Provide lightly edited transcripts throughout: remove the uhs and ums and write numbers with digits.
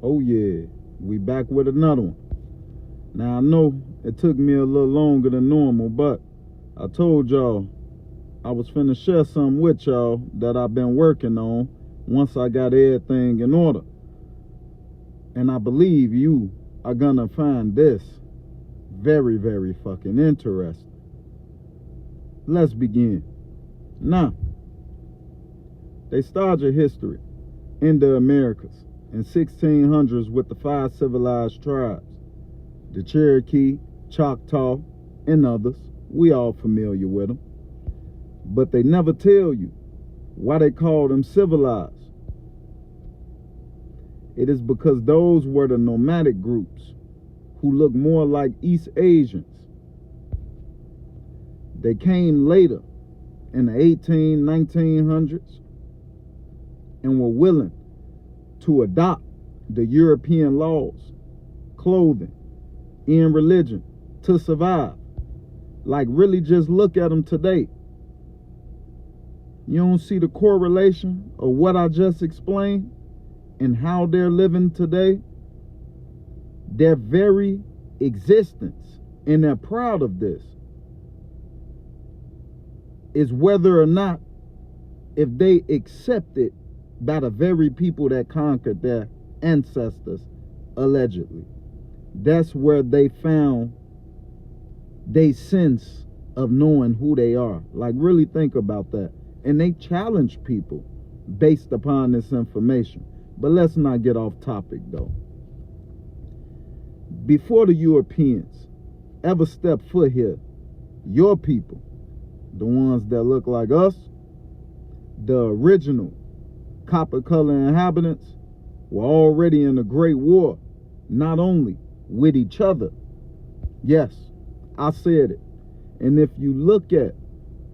Oh yeah, we back with another one. Now I know it took me a little longer than normal, but I told y'all I was finna share something with y'all that I've been working on once I got everything in order. And I believe you are gonna find this very, very fucking interesting. Let's begin. Now, they start your history in the Americas in 1600s with the 5 civilized tribes, the Cherokee, Choctaw, and others. We all familiar with them. But they never tell you why they call them civilized. It is because those were the nomadic groups who look more like East Asians. They came later in the 1900s and were willing to adopt the European laws, clothing, and religion to survive. Like, really just look at them today. You don't see the correlation of what I just explained and how they're living today? Their very existence, and they're proud of this, is whether or not if they accept it by the very people that conquered their ancestors, allegedly. That's where they found their sense of knowing who they are. Like, really think about that. And they challenge people based upon this information. But let's not get off topic, though. Before the Europeans ever stepped foot here, your people, the ones that look like us, the original copper color inhabitants, were already in a great war, not only with each other. Yes, I said it. And if you look at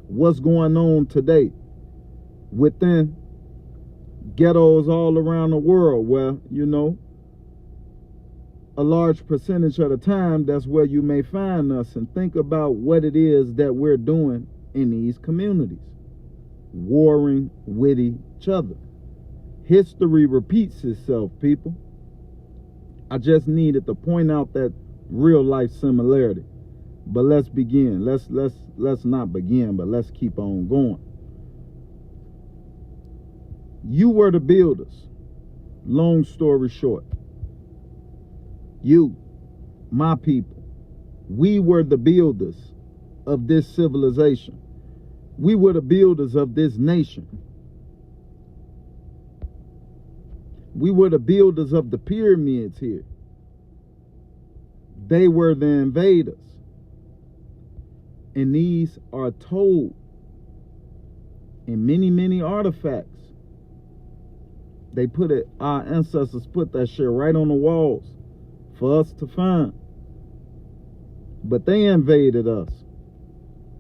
what's going on today within ghettos all around the world, where, you know, a large percentage of the time, that's where you may find us, and think about what it is that we're doing in these communities, warring with each other. History repeats itself, people. I just needed to point out that real life similarity. But let's begin. Let's not begin, but let's keep on going. You were the builders. Long story short. You, my people, we were the builders of this civilization. We were the builders of this nation. We were the builders of the pyramids here. They were the invaders. And these are told in many, many artifacts. They put it, our ancestors put that shit right on the walls for us to find. But they invaded us.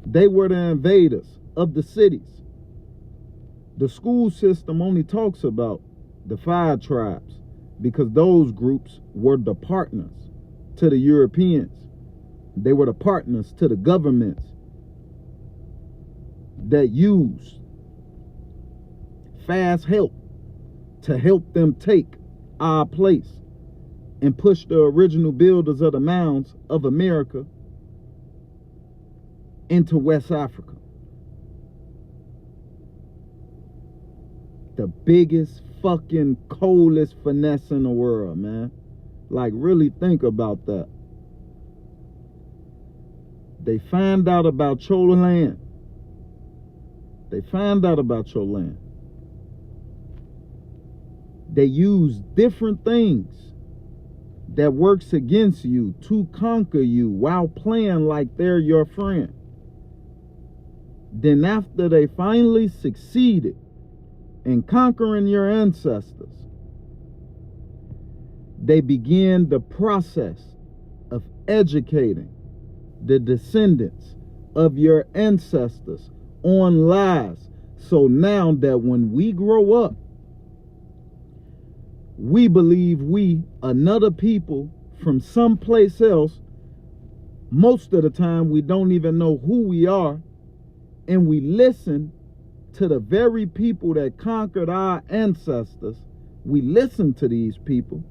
They were the invaders of the cities. The school system only talks about the 5 tribes because those groups were the partners to the Europeans. They were the partners to the governments that used fast help to help them take our place and push the original builders of the mounds of America into West Africa. The biggest fucking coldest finesse in the world, man. Like, really think about that. They find out about your land. They find out about your land. They use different things that works against you to conquer you while playing like they're your friend. Then after they finally succeeded in conquering your ancestors, they begin the process of educating the descendants of your ancestors on lies. So now that when we grow up, we believe we another people from someplace else. Most of the time we don't even know who we are, and we listen to the very people that conquered our ancestors. We listen to these people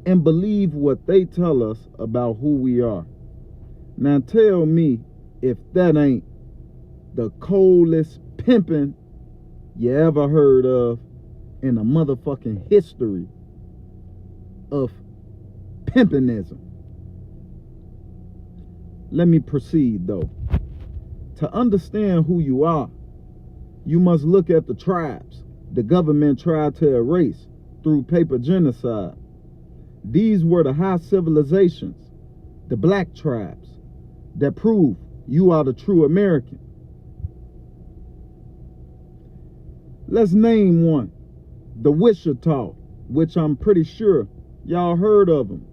and believe what they tell us about who we are. Now tell me if that ain't the coldest pimping you ever heard of in the motherfucking history of pimpinism. Let me proceed though. To understand who you are, you must look at the tribes the government tried to erase through paper genocide. These were the high civilizations, the black tribes, that prove you are the true American. Let's name one, the Wichita, which I'm pretty sure y'all heard of them,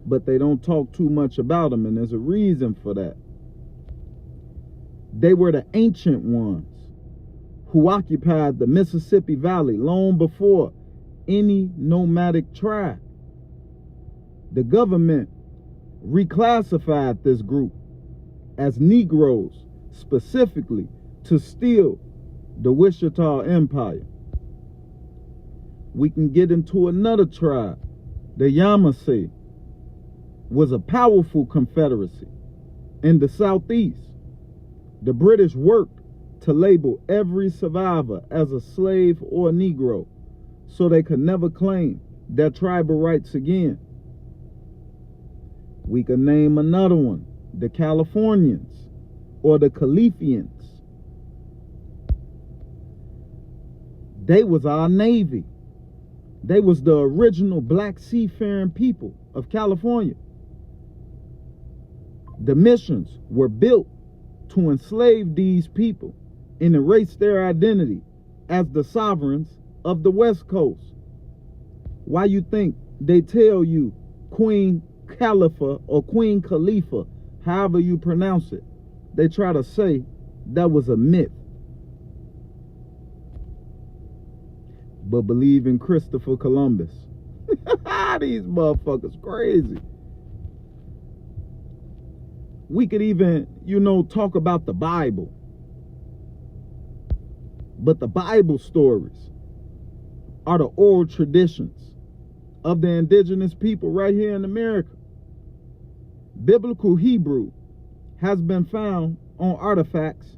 but they don't talk too much about them, and there's a reason for that. They were the ancient ones who occupied the Mississippi Valley long before any nomadic tribe. The government reclassified this group as Negroes specifically to steal the Wichita Empire. We can get into another tribe. The Yamasee was a powerful confederacy in the southeast. The British worked to label every survivor as a slave or a Negro so they could never claim their tribal rights again. We could name another one, the Californians or the Califians. They was our Navy. They was the original black seafaring people of California. The missions were built to enslave these people and erase their identity as the sovereigns of the West Coast. Why you think they tell you Queen Khalifa or Queen Khalifa, however you pronounce it? They try to say that was a myth. But believe in Christopher Columbus. These motherfuckers crazy. We could even, talk about the Bible. But the Bible stories are the oral traditions of the indigenous people right here in America. Biblical Hebrew has been found on artifacts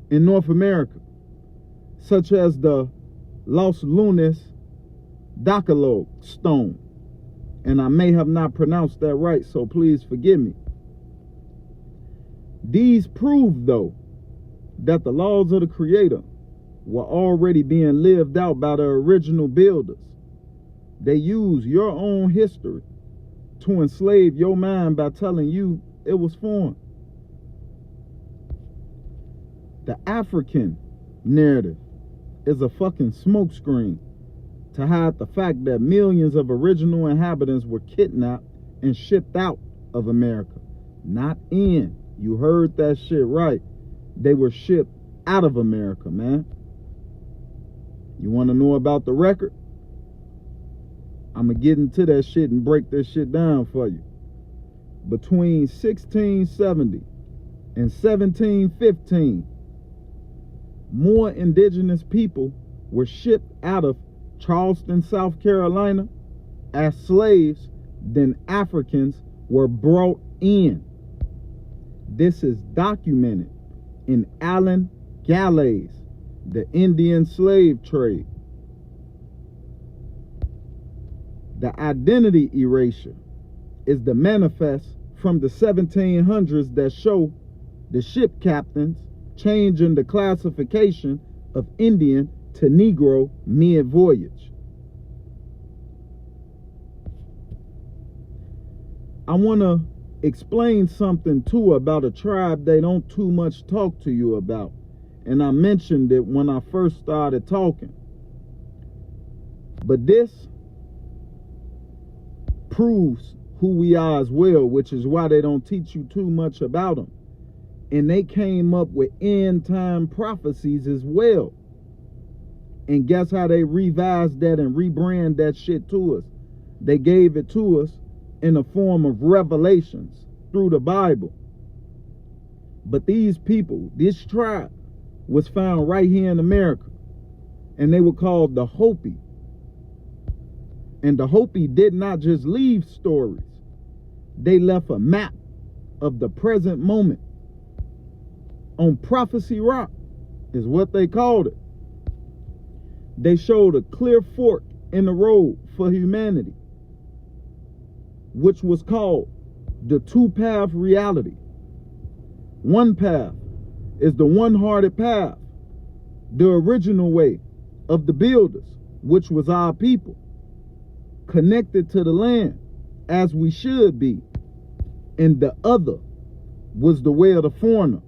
in North America, such as the Los Lunas Decalogue stone. And I may have not pronounced that right, so please forgive me. These prove, though, that the laws of the Creator were already being lived out by the original builders. They use your own history to enslave your mind by telling you it was foreign. The African narrative is a fucking smokescreen to hide the fact that millions of original inhabitants were kidnapped and shipped out of America. Not in. You heard that shit right. They were shipped out of America, man. You want to know about the record? I'm going to get into that shit and break this shit down for you. Between 1670 and 1715, more indigenous people were shipped out of Charleston, South Carolina as slaves than Africans were brought in. This is documented in Allen Gallay's The Indian Slave Trade. The identity erasure is the manifest from the 1700s that show the ship captains changing the classification of Indian to Negro mid-voyage. I want to explain something too about a tribe they don't too much talk to you about. And I mentioned it when I first started talking. But this proves who we are as well, which is why they don't teach you too much about them. And they came up with end time prophecies as well. And guess how they revised that and rebrand that shit to us? They gave it to us in the form of revelations through the Bible. But these people, this tribe, was found right here in America. And they were called the Hopi. And the Hopi did not just leave stories. They left a map of the present moment. On Prophecy Rock is what they called it. They showed a clear fork in the road for humanity, which was called the two-path reality. One path is the one-hearted path, the original way of the builders, which was our people, connected to the land as we should be. And the other was the way of the foreigner.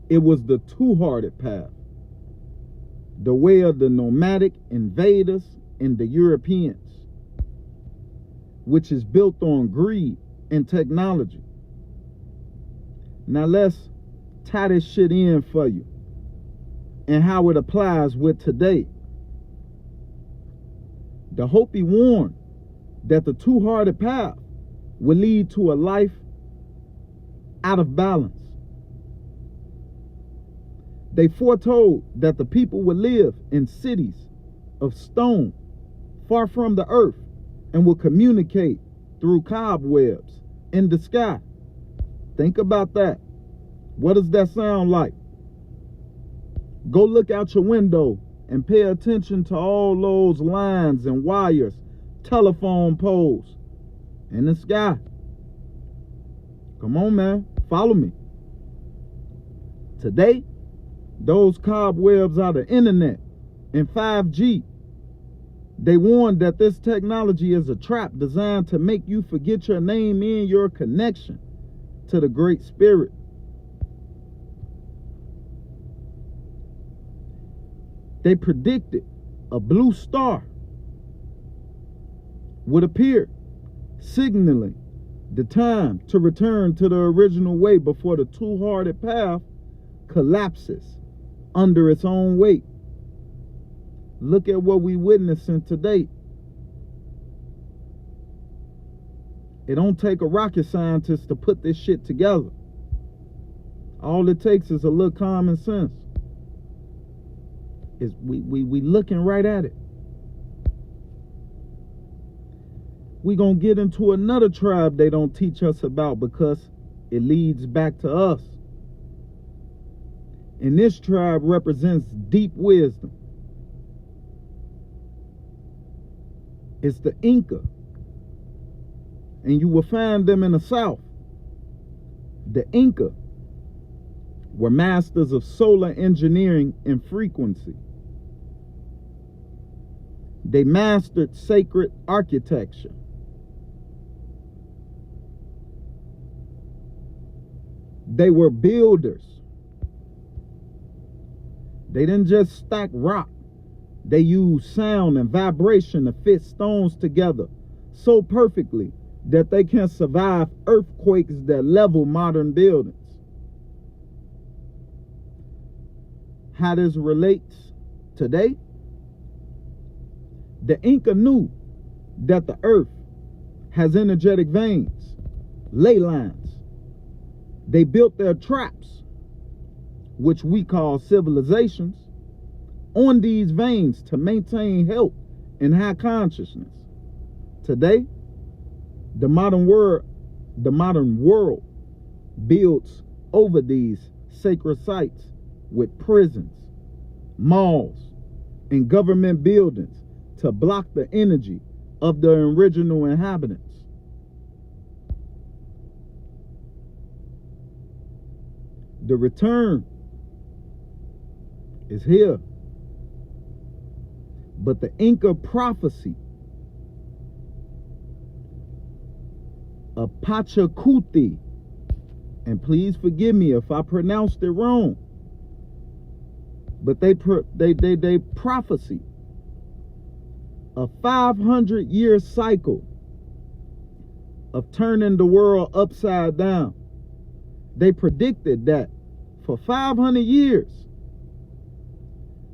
It was the two-hearted path, the way of the nomadic invaders and the Europeans, which is built on greed and technology. Now let's tie this shit in for you and how it applies with today. The Hopi warned that the two-hearted path would lead to a life out of balance. They foretold that the people would live in cities of stone far from the earth and will communicate through cobwebs in the sky. Think about that. What does that sound like? Go look out your window and pay attention to all those lines and wires, telephone poles in the sky. Come on, man. Follow me. Today, those cobwebs are the internet and 5G. They warned that this technology is a trap designed to make you forget your name and your connection to the Great Spirit. They predicted a blue star would appear, signaling the time to return to the original way before the two-hearted path collapses under its own weight. Look at what we're witnessing today. It don't take a rocket scientist to put this shit together. All it takes is a little common sense. We looking right at it. We gonna get into another tribe they don't teach us about because it leads back to us. And this tribe represents deep wisdom. It's the Inca. And you will find them in the South. The Inca were masters of solar engineering and frequency. They mastered sacred architecture. They were builders. They didn't just stack rock. They used sound and vibration to fit stones together so perfectly that they can survive earthquakes that level modern buildings. How this relates today? The Inca knew that the earth has energetic veins, ley lines. They built their traps, which we call civilizations, on these veins to maintain health and high consciousness. Today, the modern world builds over these sacred sites with prisons, malls, and government buildings to block the energy of the original inhabitants. The return is here. But the Inca prophecy of Pachacuti, and please forgive me if I pronounced it wrong, but they prophesy a 500-year cycle of turning the world upside down. They predicted that for 500 years,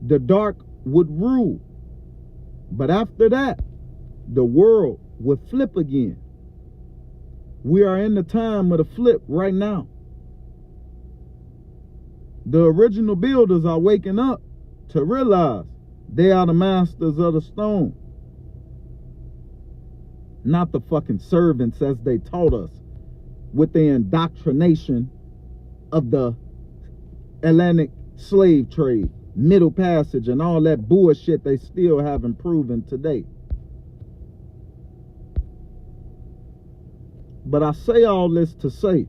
the dark would rule. But after that, the world would flip again. We are in the time of the flip right now. The original builders are waking up to realize they are the masters of the stone. not the fucking servants as they taught us with the indoctrination of the Atlantic slave trade, Middle Passage, and all that bullshit they still haven't proven today. But I say all this to say,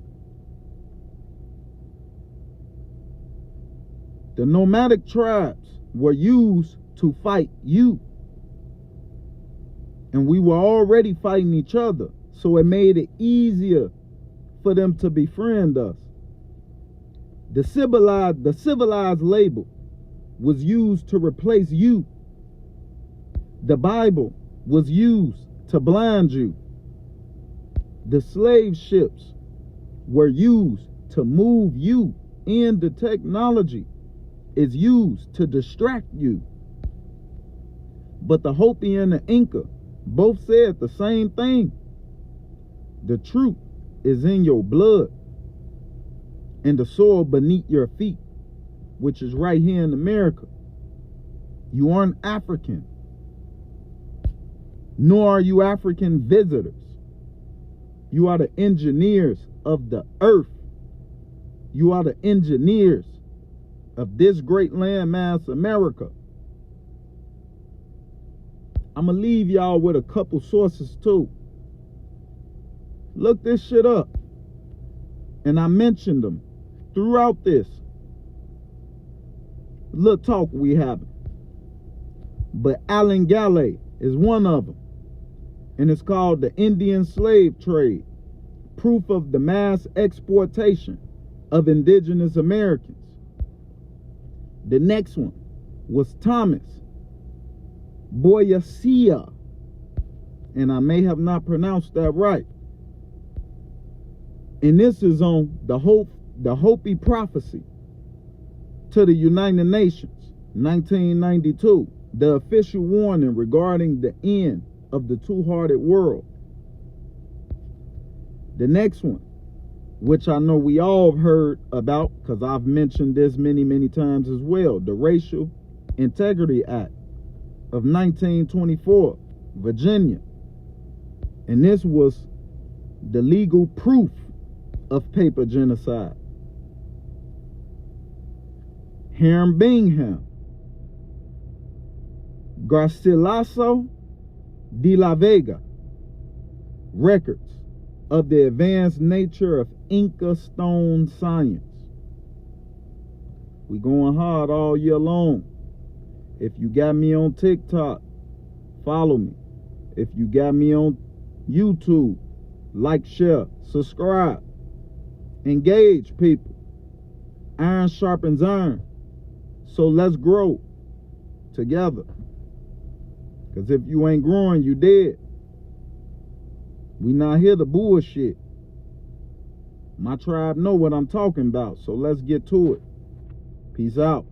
the nomadic tribes were used to fight you. And we were already fighting each other, so it made it easier for them to befriend us. The civilized label was used to replace you. The Bible was used to blind you. The slave ships were used to move you, and the technology is used to distract you. But the Hopi and the Inca both said the same thing. The truth is in your blood and the soil beneath your feet, which is right here in America. You aren't African, nor are you African visitors. You are the engineers of the earth. You are the engineers of this great landmass, America. I'm going to leave y'all with a couple sources too. Look this shit up. And I mentioned them throughout this little talk we having. But Alan Galley is one of them. And it's called The Indian Slave Trade, Proof of the Mass Exploitation of Indigenous Americans. The next one was Thomas Boyacia, and I may have not pronounced that right. And this is on the Hopi prophecy to the United Nations, 1992, the official warning regarding the end of the two-hearted world. The next one, which I know we all have heard about because I've mentioned this many times as well, the Racial Integrity Act of 1924, Virginia. And this was the legal proof of paper genocide. Hiram Bingham, Garcilaso de la Vega, records of the advanced nature of Inca stone science. We going hard all year long. If you got me on TikTok, follow me. If you got me on YouTube, like, share, subscribe. Engage, people. Iron sharpens iron. So let's grow together. Because if you ain't growing, you dead. We not here to bullshit. My tribe know what I'm talking about, so let's get to it. Peace out.